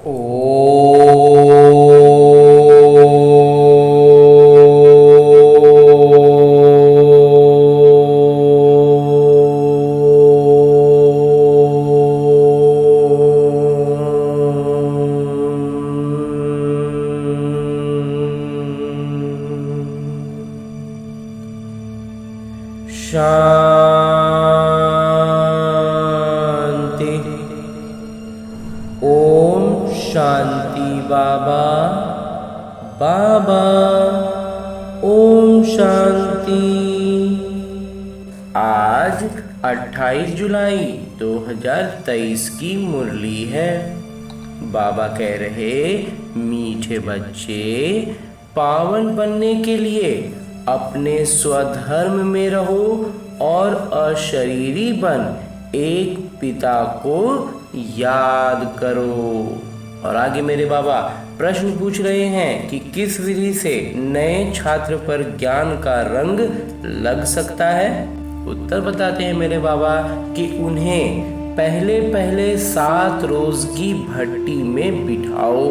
शांति। ओम शांति बाबा। बाबा ओम शांति। आज 28 जुलाई 2023 की मुरली है। बाबा कह रहे, मीठे बच्चे, पावन बनने के लिए अपने स्वधर्म में रहो और अशरीरी बन एक पिता को याद करो। और आगे मेरे बाबा प्रश्न पूछ रहे हैं कि किस विधि से नए छात्र पर ज्ञान का रंग लग सकता है। उत्तर बताते हैं मेरे बाबा कि उन्हें पहले पहले 7 रोज की भट्टी में बिठाओ।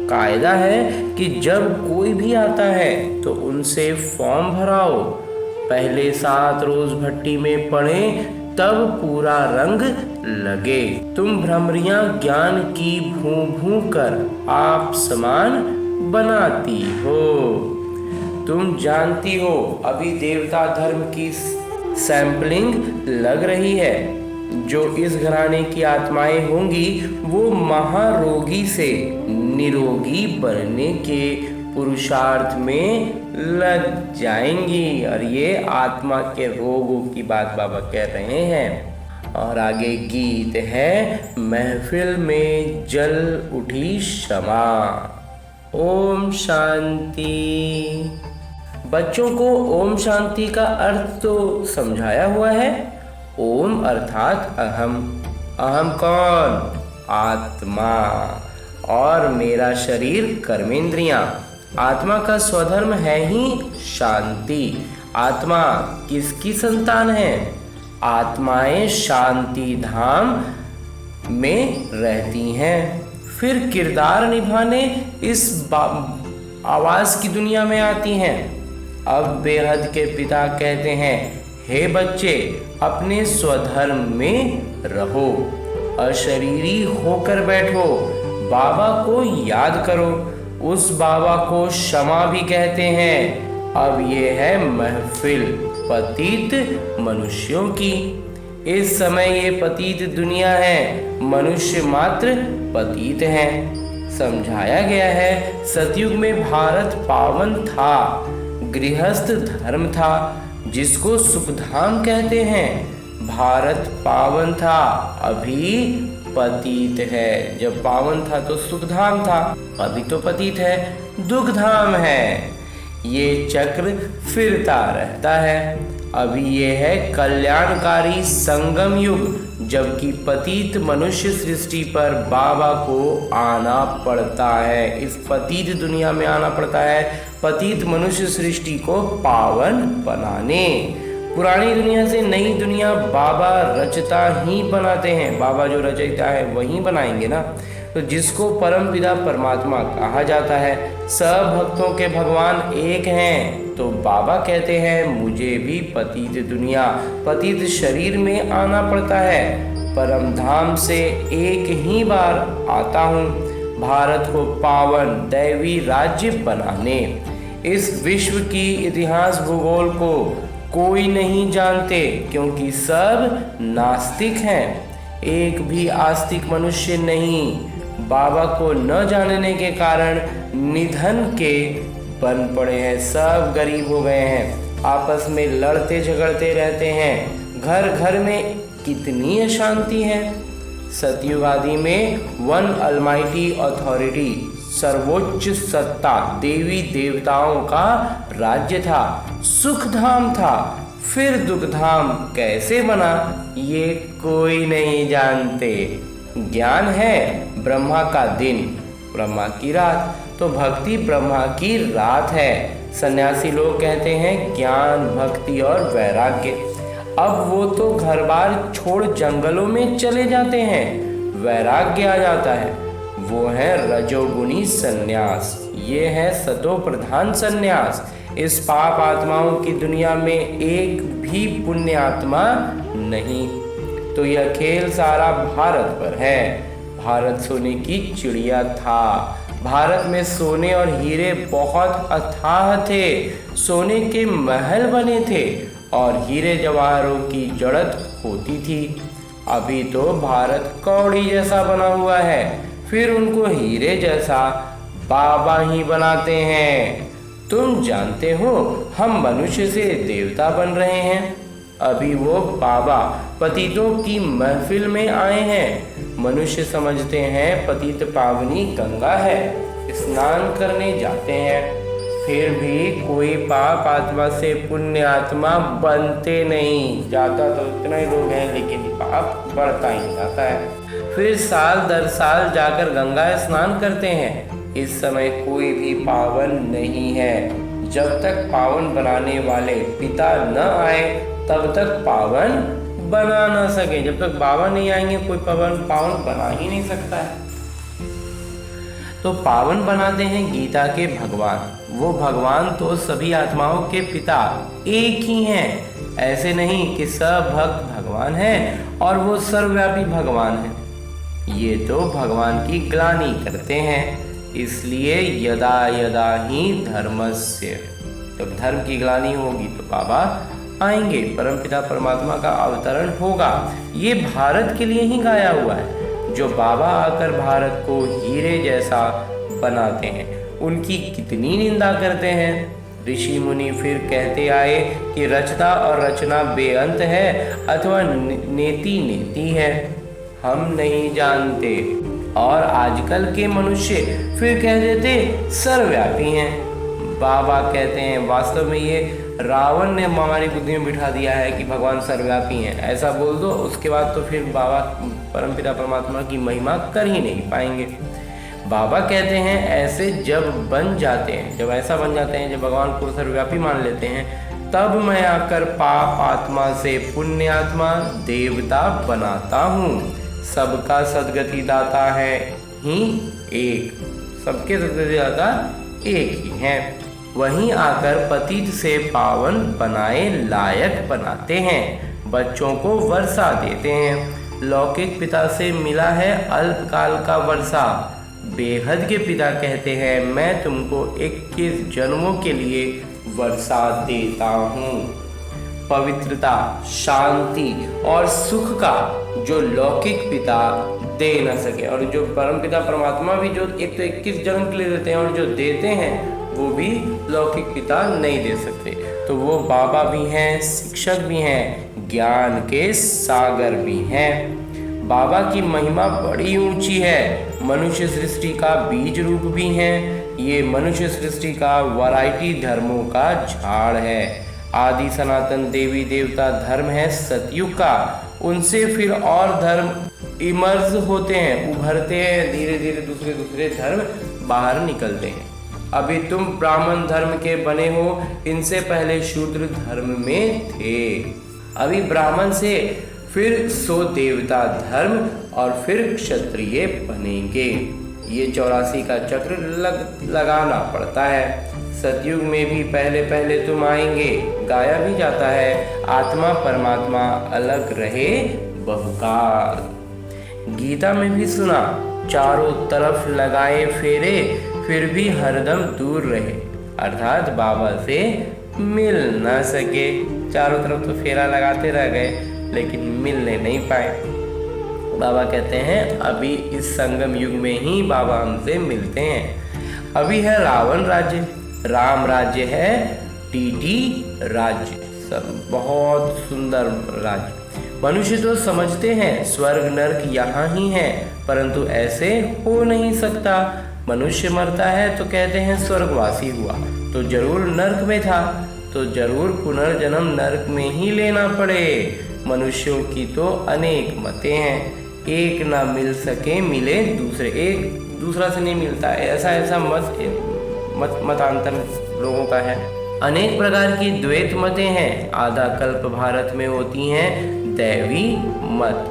कायदा है कि जब कोई भी आता है तो उनसे फॉर्म भराओ। पहले 7 रोज भट्टी में पड़ें, तब पूरा रंग लगे। तुम भ्रमरियां ज्ञान की भूं भूं कर आप समान बनाती हो। तुम जानती हो अभी देवता धर्म की सैंपलिंग लग रही है। जो इस घराने की आत्माएं होंगी वो महारोगी से निरोगी बनने के पुरुषार्थ में लग जाएंगी। और ये आत्मा के रोगों की बात बाबा कह रहे हैं। और आगे गीत है, महफिल में जल उठी शमा। ओम शांति। बच्चों को ओम शांति का अर्थ तो समझाया हुआ है। ओम अर्थात अहम। अहम कौन? आत्मा। और मेरा शरीर कर्मेंद्रियां। आत्मा का स्वधर्म है ही शांति। आत्मा किसकी संतान है? आत्माएं शांति धाम में रहती हैं। फिर किरदार निभाने इस आवाज की दुनिया में आती हैं। अब बेहद के पिता कहते हैं, हे बच्चे, अपने स्वधर्म में रहो, अशरीरी होकर बैठो, बाबा को याद करो। उस बाबा को क्षमा भी कहते हैं। अब ये है महफिल पतित मनुष्यों की। इस समय ये पतित दुनिया है, मनुष्य मात्र पतित हैं। समझाया गया है, सतयुग में भारत पावन था, गृहस्थ धर्म था, जिसको सुखधाम कहते हैं। भारत पावन था, अभी पतित है। जब पावन था तो सुखधाम था, अभी तो पतित है, दुखधाम है। ये चक्र फिरता रहता है। अभी ये है कल्याणकारी संगम युग, जबकि पतित मनुष्य सृष्टि पर बाबा को आना पड़ता है। इस पतित दुनिया में आना पड़ता है, पतित मनुष्य सृष्टि को पावन बनाने। पुरानी दुनिया से नई दुनिया बाबा रचता ही बनाते हैं। बाबा जो रचयिता है वही बनाएंगे ना। तो जिसको परम पिता परमात्मा कहा जाता है, सब भक्तों के भगवान एक हैं। तो बाबा कहते हैं, मुझे भी पतित दुनिया, पतित शरीर में आना पड़ता है। परम धाम से एक ही बार आता हूँ, भारत को पावन दैवी राज्य बनाने। इस विश्व की इतिहास भूगोल को कोई नहीं जानते, क्योंकि सब नास्तिक हैं। एक भी आस्तिक मनुष्य नहीं। बाबा को न जानने के कारण निधन के बन पड़े हैं, सब गरीब हो गए हैं, आपस में लड़ते झगड़ते रहते हैं। घर घर में कितनी अशांति है। सतयुग आदि में वन अलमाइटी अथॉरिटी, सर्वोच्च सत्ता, देवी देवताओं का राज्य था, सुखधाम था। फिर दुखधाम कैसे बना, ये कोई नहीं जानते। ज्ञान है ब्रह्मा का दिन, ब्रह्मा की रात, तो भक्ति ब्रह्मा की रात है। सन्यासी लोग कहते हैं ज्ञान, भक्ति और वैराग्य। अब वो तो घर बार छोड़ जंगलों में चले जाते हैं, वैराग्य आ जाता है। वो है रजोगुणी संन्यास, ये है सतो प्रधान संन्यास। इस पाप आत्माओं की दुनिया में एक भी पुण्य आत्मा नहीं। तो यह खेल सारा भारत पर है। भारत सोने की चिड़िया था। भारत में सोने और हीरे बहुत अथाह थे। सोने के महल बने थे और हीरे जवाहरों की जड़त होती थी। अभी तो भारत कौड़ी जैसा बना हुआ है, फिर उनको हीरे जैसा बाबा ही बनाते हैं। तुम जानते हो हम मनुष्य से देवता बन रहे हैं। अभी वो बाबा पतितों की महफिल में आए हैं। मनुष्य समझते हैं पतित पावनी गंगा है, स्नान करने जाते हैं। फिर भी कोई पाप आत्मा से पुण्य आत्मा बनते नहीं। जाता तो इतना ही लोग हैं, लेकिन पाप बढ़ता ही जाता है। फिर साल दर साल जाकर गंगा स्नान करते हैं। इस समय कोई भी पावन नहीं है। जब तक पावन बनाने वाले पिता न आए तब तक पावन बना न सके। जब तक बाबा नहीं आएंगे कोई पावन बना ही नहीं सकता है। तो पावन बनाते हैं गीता के भगवान। वो भगवान तो सभी आत्माओं के पिता एक ही हैं। ऐसे नहीं कि सब भक्त भगवान हैं और वो सर्वव्यापी भगवान है। ये तो भगवान की ग्लानि करते हैं। इसलिए यदा यदा ही धर्मस्य, जब धर्म की ग्लानि होगी तो बाबा आएंगे, परमपिता परमात्मा का अवतरण होगा। ये भारत के लिए ही गाया हुआ है। जो बाबा आकर भारत को हीरे जैसा बनाते हैं, उनकी कितनी निंदा करते हैं। ऋषि मुनि फिर कहते आए कि रचना और रचना बेअंत है अथवा नेति नेति है, हम नहीं जानते। और आजकल के मनुष्य फिर कह देते सर्वव्यापी हैं। बाबा कहते हैं वास्तव में ये रावण ने हमारी बुद्धि में बिठा दिया है कि भगवान सर्वव्यापी हैं। ऐसा बोल दो, उसके बाद तो फिर बाबा परमपिता परमात्मा की महिमा कर ही नहीं पाएंगे। बाबा कहते हैं ऐसे जब बन जाते हैं, जब ऐसा बन जाते हैं, जब भगवान को सर्वव्यापी मान लेते हैं, तब मैं आकर पाप आत्मा से पुण्य आत्मा देवता बनाता हूँ। सबका सदगति दाता है ही एक, सबके सदगति दाता एक ही है। वहीं आकर पतित से पावन बनाए लायक बनाते हैं। बच्चों को वर्षा देते हैं। लौकिक पिता से मिला है अल्पकाल का वर्षा। बेहद के पिता कहते हैं मैं तुमको 21 जन्मों के लिए वर्षा देता हूँ। पवित्रता, शांति और सुख का जो लौकिक पिता दे न सके, और जो परम पिता परमात्मा भी जो एक तो 21 जन्म के लिए देते हैं और जो देते हैं वो भी लौकिक पिता नहीं दे सकते। तो वो बाबा भी हैं, शिक्षक भी हैं, ज्ञान के सागर भी हैं। बाबा की महिमा बड़ी ऊंची है। मनुष्य सृष्टि का बीज रूप भी हैं। ये मनुष्य सृष्टि का वैरायटी धर्मों का झाड़ है। आदि सनातन देवी देवता धर्म है सतयुग का। उनसे फिर और धर्म इमर्ज होते हैं, उभरते हैं, धीरे धीरे दूसरे धर्म बाहर निकलते हैं। अभी तुम ब्राह्मण धर्म के बने हो, इनसे पहले शूद्र धर्म में थे। अभी ब्राह्मण से फिर सो देवता धर्म और फिर क्षत्रिय बनेंगे। ये 84 का चक्र लगाना पड़ता है। सतयुग में भी पहले पहले तुम आएंगे, गाया भी जाता है आत्मा परमात्मा अलग रहे बहुकाल। गीता में भी सुना चारों तरफ लगाए फेरे फिर भी हरदम दूर रहे, अर्थात बाबा से मिल न सके। चारों तरफ तो फेरा लगाते रह गए लेकिन मिलने नहीं पाए। बाबा कहते हैं अभी इस संगम युग में ही बाबा हमसे मिलते हैं। अभी है रावण राज्य, राम राज्य है, टीटी राज्य, सब बहुत सुंदर राज्य। मनुष्य तो समझते हैं स्वर्ग नरक यहाँ ही है, परंतु ऐसे हो नहीं सकता। मनुष्य मरता है तो कहते हैं स्वर्गवासी हुआ, तो जरूर नरक में था, तो जरूर पुनर्जन्म नरक में ही लेना पड़े। मनुष्यों की तो अनेक मतें हैं, एक ना मिल सके मिले दूसरे, एक दूसरा से नहीं मिलता, ऐसा मतांतर लोगों का है। अनेक प्रकार की द्वैत मतें हैं। आधा कल्प भारत में होती हैं दैवी मत,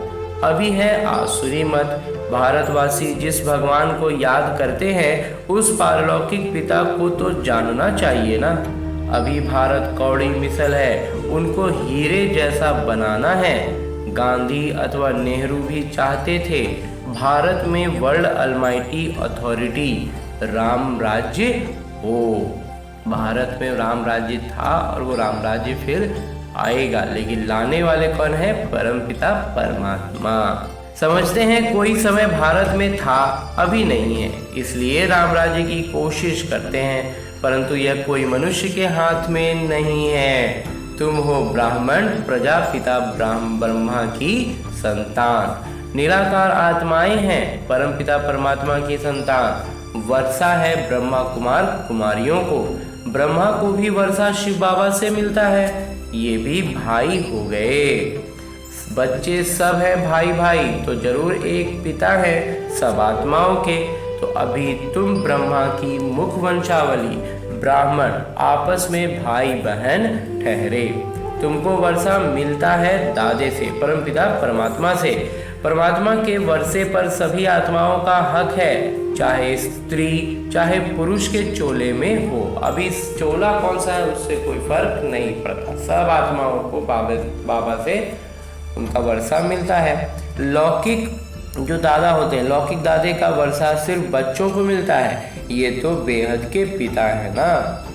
अभी है आसुरी मत, भारतवासी जिस भगवान को याद करते हैं उस पारलौकिक पिता को तो जानना चाहिए ना। अभी भारत कौड़ी मिसल है, उनको हीरे जैसा बनाना है। गांधी अथवा नेहरू भी चाहते थे भारत में वर्ल्ड अलमाइटी अथॉरिटी राम राज्य हो। भारत में राम राज्य था और वो राम राज्य फिर आएगा, लेकिन लाने वाले कौन है? परमपिता परमात्मा। समझते हैं कोई समय भारत में था, अभी नहीं है, इसलिए राम राज्य की कोशिश करते हैं, परंतु यह कोई मनुष्य के हाथ में नहीं है। तुम हो ब्राह्मण प्रजापिता ब्रह्मा की संतान, निराकार आत्माएं हैं परमपिता परमात्मा की संतान। वर्षा है ब्रह्मा कुमार कुमारियों को, ब्रह्मा को भी वर्षा शिव बाबा से मिलता है, ये भी भाई हो गए। बच्चे सब है भाई भाई, तो जरूर एक पिता है सब आत्माओं के। तो अभी तुम ब्रह्मा की मुख वंशावली ब्राह्मण आपस में भाई बहन ठहरे। तुमको वर्षा मिलता है दादे से, परमपिता परमात्मा से। परमात्मा के वर्षे पर सभी आत्माओं का हक है, चाहे स्त्री चाहे पुरुष के चोले में हो। अभी चोला कौन सा है उससे कोई फर्क नहीं पड़ता, सब आत्माओं को बाबा से उनका वर्षा मिलता है। लौकिक जो दादा होते हैं, लौकिक दादे का वर्षा सिर्फ बच्चों को मिलता है, ये तो बेहद के पिता है ना।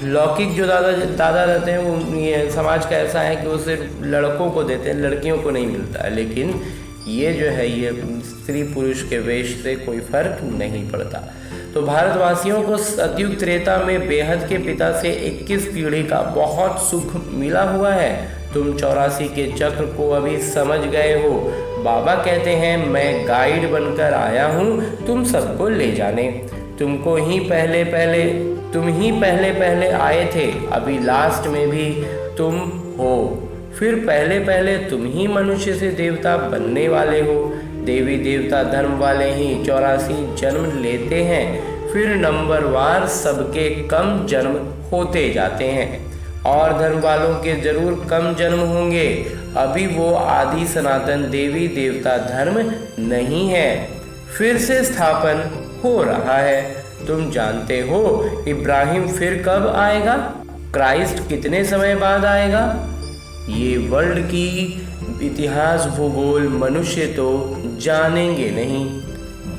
लौकिक जो दादा रहते हैं वो ये समाज का ऐसा है कि वो सिर्फ लड़कों को देते हैं, लड़कियों को नहीं मिलता है। लेकिन ये जो है ये स्त्री पुरुष के वेश से कोई फर्क नहीं पड़ता। तो भारतवासियों को सतयुग त्रेता में बेहद के पिता से 21 पीढ़ी का बहुत सुख मिला हुआ है। तुम 84 के चक्र को अभी समझ गए हो। बाबा कहते हैं मैं गाइड बनकर आया हूँ तुम सबको ले जाने। तुम ही पहले पहले आए थे, अभी लास्ट में भी तुम हो। फिर पहले तुम ही मनुष्य से देवता बनने वाले हो। देवी देवता धर्म वाले ही 84 जन्म लेते हैं, फिर नंबरवार सबके कम जन्म होते जाते हैं, और धर्म वालों के जरूर कम जन्म होंगे। अभी वो आदि सनातन देवी देवता धर्म नहीं है, फिर से स्थापन हो रहा है। तुम जानते हो इब्राहिम फिर कब आएगा, क्राइस्ट कितने समय बाद आएगा। ये वर्ल्ड की इतिहास भूगोल मनुष्य तो जानेंगे नहीं।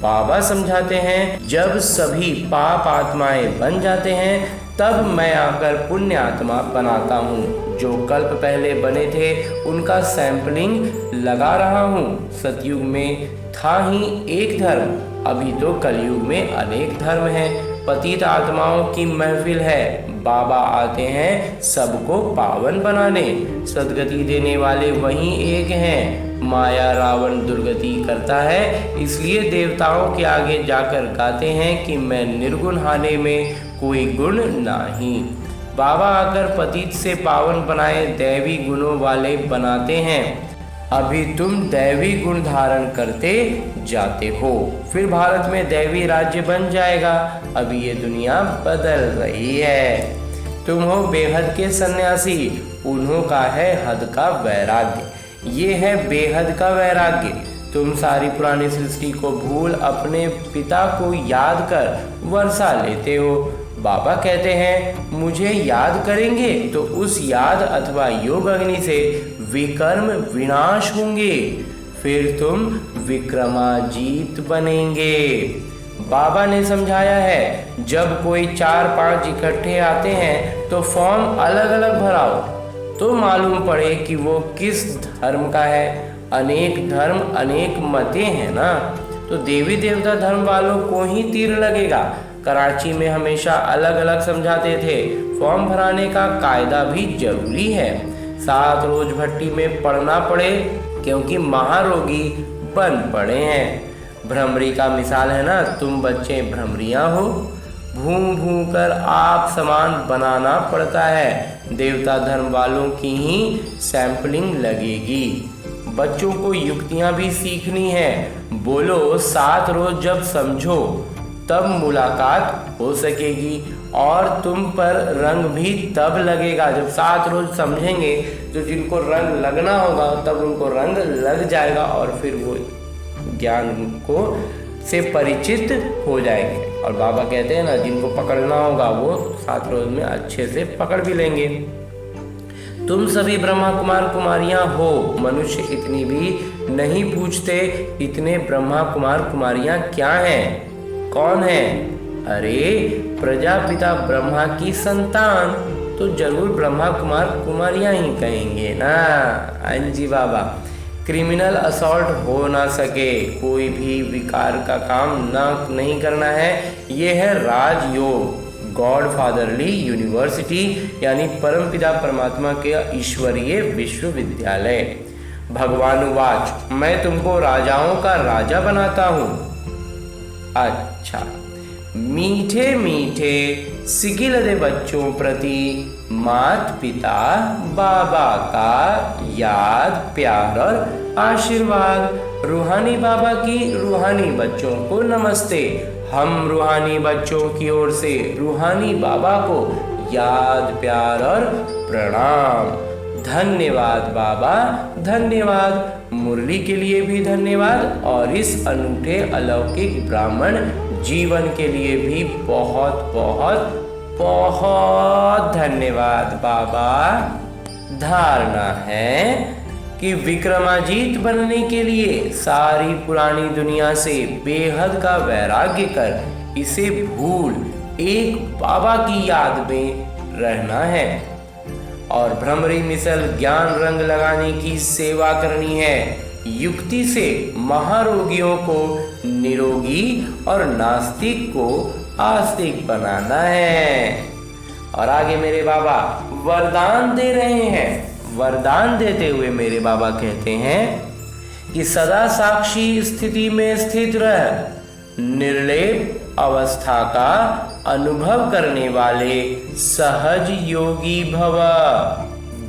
बाबा समझाते हैं जब सभी पाप आत्माएं बन जाते हैं तब मैं आकर पुण्य आत्मा बनाता हूँ। जो कल्प पहले बने थे उनका सैंपलिंग लगा रहा हूँ। सतयुग में था ही एक धर्म, अभी तो कलयुग में अनेक धर्म हैं। पतित आत्माओं की महफिल है, बाबा आते हैं सबको पावन बनाने। सदगति देने वाले वही एक हैं। माया रावण दुर्गति करता है, इसलिए देवताओं के आगे जाकर गाते हैं कि मैं निर्गुण हाने में कोई गुण नहीं। बाबा आकर पतित से पावन बनाए दैवी गुणों वाले बनाते हैं। अभी तुम दैवी गुण धारण करते जाते हो, फिर भारत में दैवी राज्य बन जाएगा। अभी ये दुनिया बदल रही है। तुम हो बेहद के सन्यासी, उन्हों का है हद का वैराग्य। ये है बेहद का वैराग्य। तुम सारी पुरानी सृष्टि को भूल अपने पिता को याद कर वर्षा लेते हो। बाबा कहते हैं मुझे याद करेंगे तो उस याद अथवा योग अग्नि से विकर्म विनाश होंगे, फिर तुम विक्रमाजीत बनेंगे। बाबा ने समझाया है जब कोई 4-5 इकट्ठे आते हैं तो फॉर्म अलग अलग भराओ तो मालूम पड़े कि वो किस धर्म का है। अनेक धर्म अनेक मतें हैं ना, तो देवी देवता धर्म वालों को ही तीर लगेगा। कराची में हमेशा अलग अलग समझाते थे। फॉर्म भराने का कायदा भी जरूरी है। 7 रोज भट्टी में पड़ना पड़े क्योंकि महारोगी बन पड़े हैं। भ्रमरी का मिसाल है ना, तुम बच्चे भ्रमरियां हो, भूं भूं कर आप समान बनाना पड़ता है। देवता धर्म वालों की ही सैंपलिंग लगेगी। बच्चों को युक्तियां भी सीखनी है। बोलो 7 रोज जब समझो तब मुलाकात हो सकेगी, और तुम पर रंग भी तब लगेगा जब 7 रोज समझेंगे। तो जिनको रंग लगना होगा तब उनको रंग लग जाएगा और फिर वो ज्ञान को से परिचित हो जाएंगे। और बाबा कहते हैं ना, जिनको पकड़ना होगा वो 7 रोज में अच्छे से पकड़ भी लेंगे। तुम सभी ब्रह्मा कुमार कुमारियां हो, मनुष्य इतनी भी नहीं पूछते इतने ब्रह्मा कुमार कुमारियां क्या हैं, कौन हैं? अरे प्रजापिता ब्रह्मा की संतान, तो जरूर ब्रह्मा कुमार कुमारियां ही कहेंगे ना। हाँ जी बाबा। क्रिमिनल असॉल्ट हो ना सके, कोई भी विकार का काम नहीं करना है। ये है राजयोग, गॉड फादरली यूनिवर्सिटी, यानी परमपिता परमात्मा के ईश्वरीय विश्वविद्यालय। भगवानुवाच, मैं तुमको राजाओं का राजा बनाता हूँ। अच्छा, मीठे मीठे सिगिलदे बच्चों प्रति माता पिता बाबा का याद प्यार और आशीर्वाद। रूहानी बाबा की रूहानी बच्चों को नमस्ते। हम रूहानी बच्चों की ओर से रूहानी बाबा को याद प्यार और प्रणाम। धन्यवाद बाबा, धन्यवाद। मुरली के लिए भी धन्यवाद और इस अनूठे अलौकिक ब्राह्मण जीवन के लिए भी बहुत बहुत बहुत धन्यवाद बाबा। धारणा है कि विक्रमाजीत बनने के लिए सारी पुरानी दुनिया से बेहद का वैराग्य कर इसे भूल एक बाबा की याद में रहना है और भ्रमरी मिसल ज्ञान रंग लगाने की सेवा करनी है। युक्ति से महारोगियों को निरोगी और नास्तिक को आस्तिक बनाना है। और आगे मेरे बाबा वरदान दे रहे हैं। वरदान देते हुए मेरे बाबा कहते हैं कि सदा साक्षी स्थिति में स्थित रह, निर्लेप अवस्था का अनुभव करने वाले सहज योगी भव।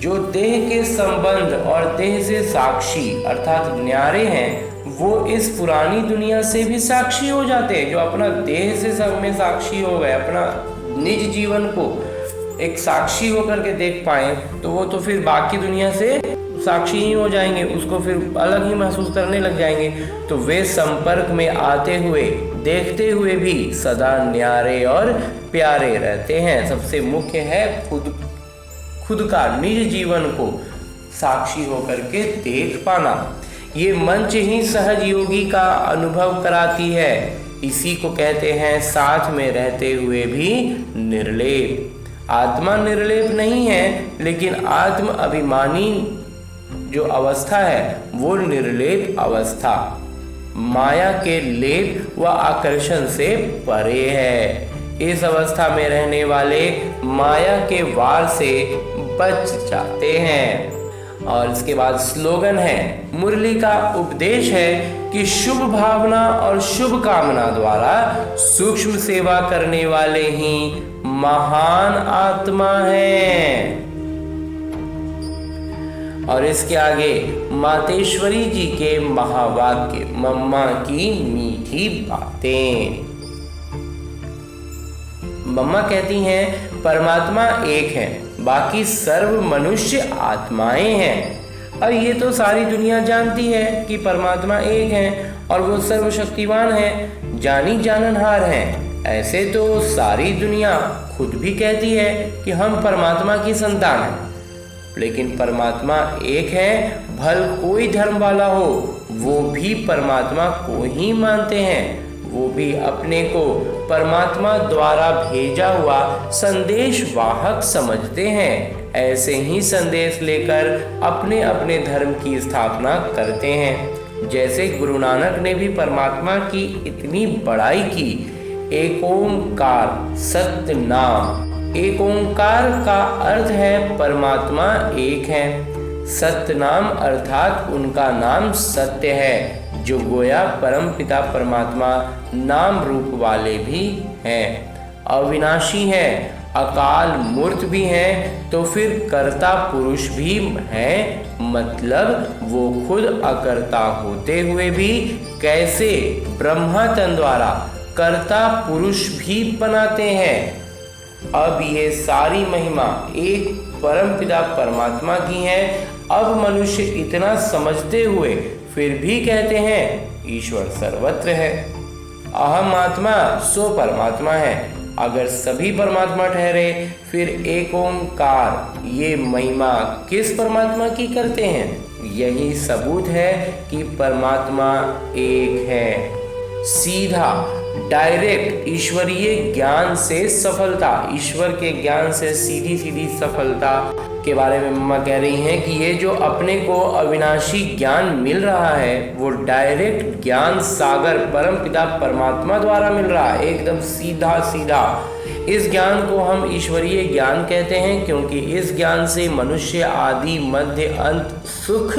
जो देह के संबंध और देह से साक्षी अर्थात न्यारे हैं, वो इस पुरानी दुनिया से भी साक्षी हो जाते हैं। जो अपना देह से सब में साक्षी हो गए, अपना निज जीवन को एक साक्षी होकर के देख पाए, तो वो तो फिर बाकी दुनिया से साक्षी ही हो जाएंगे, उसको फिर अलग ही महसूस करने लग जाएंगे। तो वे संपर्क में आते हुए देखते हुए भी सदा न्यारे और प्यारे रहते हैं। सबसे मुख्य है खुद का निज जीवन को साक्षी होकर के देख पाना। ये मंच ही सहज योगी का अनुभव कराती है। इसी को कहते हैं साथ में रहते हुए भी निर्लेप। आत्मा निर्लेप नहीं है, लेकिन आत्म अभिमानी जो अवस्था है वो निर्लेप अवस्था, माया के लेप व आकर्षण से परे है। इस अवस्था में रहने वाले माया के वार से बच जाते हैं। और इसके बाद स्लोगन है, मुरली का उपदेश है कि शुभ भावना और शुभ कामना द्वारा सूक्ष्म सेवा करने वाले ही महान आत्मा हैं। और इसके आगे मातेश्वरी जी के महावाक्य, मम्मा की मीठी बातें। मम्मा कहती हैं परमात्मा एक है, बाकी सर्व मनुष्य आत्माएं हैं। और ये तो सारी दुनिया जानती है कि परमात्मा एक है और वो सर्वशक्तिवान है, जानी जाननहार हैं। ऐसे तो सारी दुनिया खुद भी कहती है कि हम परमात्मा की संतान हैं, लेकिन परमात्मा एक है। भल कोई धर्म वाला हो, वो भी परमात्मा को ही मानते हैं। वो भी अपने को परमात्मा द्वारा भेजा हुआ संदेश वाहक समझते हैं। ऐसे ही संदेश लेकर अपने अपने धर्म की स्थापना करते हैं। जैसे गुरु नानक ने भी परमात्मा की इतनी बड़ाई की। एक ओंकार सत्य नाम। एक ओंकार का अर्थ है परमात्मा एक है। सत्य नाम अर्थात उनका नाम सत्य है, जो गोया परम पिता परमात्मा नाम रूप वाले भी हैं, अविनाशी हैं, अकाल मूर्त भी हैं, तो फिर कर्ता पुरुष भी हैं। मतलब वो खुद अकर्ता होते हुए भी कैसे ब्रह्मा तन द्वारा कर्ता पुरुष भी बनाते हैं। अब ये सारी महिमा एक परम पिता परमात्मा की है। अब मनुष्य इतना समझते हुए फिर भी कहते हैं ईश्वर सर्वत्र है। अहम आत्मा सो परमात्मा है। अगर सभी परमात्मा ठहरे फिर एक ओंकार ये महिमा किस परमात्मा की करते हैं? यही सबूत है कि परमात्मा एक है। सीधा डायरेक्ट ईश्वरीय ज्ञान से सफलता, ईश्वर के ज्ञान से सीधी सीधी सफलता के बारे में मम्मा कह रही हैं कि ये जो अपने को अविनाशी ज्ञान मिल रहा है वो डायरेक्ट ज्ञान सागर परमपिता परमात्मा द्वारा मिल रहा है, एकदम सीधा सीधा। इस ज्ञान को हम ईश्वरीय ज्ञान कहते हैं क्योंकि इस ज्ञान से मनुष्य आदि मध्य अंत सुख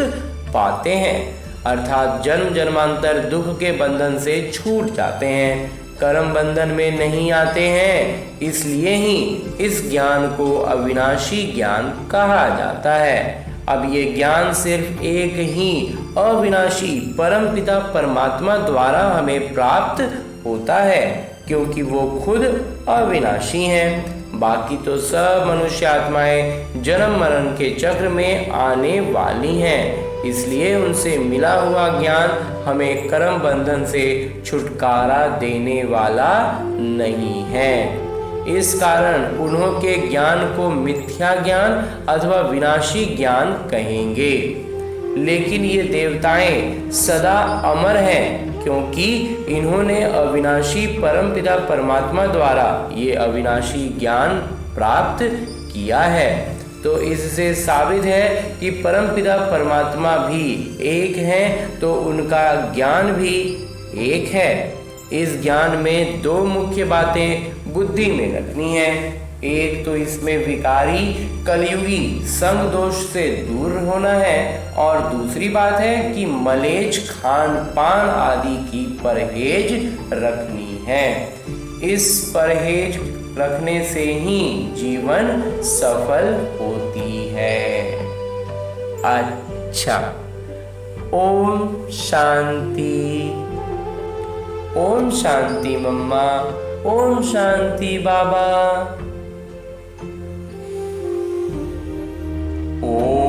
पाते हैं, अर्थात जन्म जन्मांतर दुख के बंधन से छूट जाते हैं, कर्म बंधन में नहीं आते हैं। इसलिए ही इस ज्ञान को अविनाशी ज्ञान कहा जाता है। अब ये ज्ञान सिर्फ एक ही अविनाशी परमपिता परमात्मा द्वारा हमें प्राप्त होता है क्योंकि वो खुद अविनाशी हैं। बाकी तो सब मनुष्य आत्माएं जन्म मरण के चक्र में आने वाली हैं, इसलिए उनसे मिला हुआ ज्ञान हमें कर्म बंधन से छुटकारा देने वाला नहीं है। इस कारण उन्हों के ज्ञान को मिथ्या ज्ञान अथवा विनाशी ज्ञान कहेंगे। लेकिन ये देवताएं सदा अमर हैं क्योंकि इन्होंने अविनाशी परमपिता परमात्मा द्वारा ये अविनाशी ज्ञान प्राप्त किया है। तो इससे साबित है कि परमपिता परमात्मा भी एक हैं तो उनका ज्ञान भी एक है। इस ज्ञान में दो मुख्य बातें बुद्धि में रखनी है। एक तो इसमें विकारी कलयुगी संग दोष से दूर होना है और दूसरी बात है कि मलेच्छ खान पान आदि की परहेज रखनी है। इस परहेज रखने से ही जीवन सफल होती है। अच्छा, ओम शांति। ओम शांति मम्मा। ओम शांति बाबा। ओम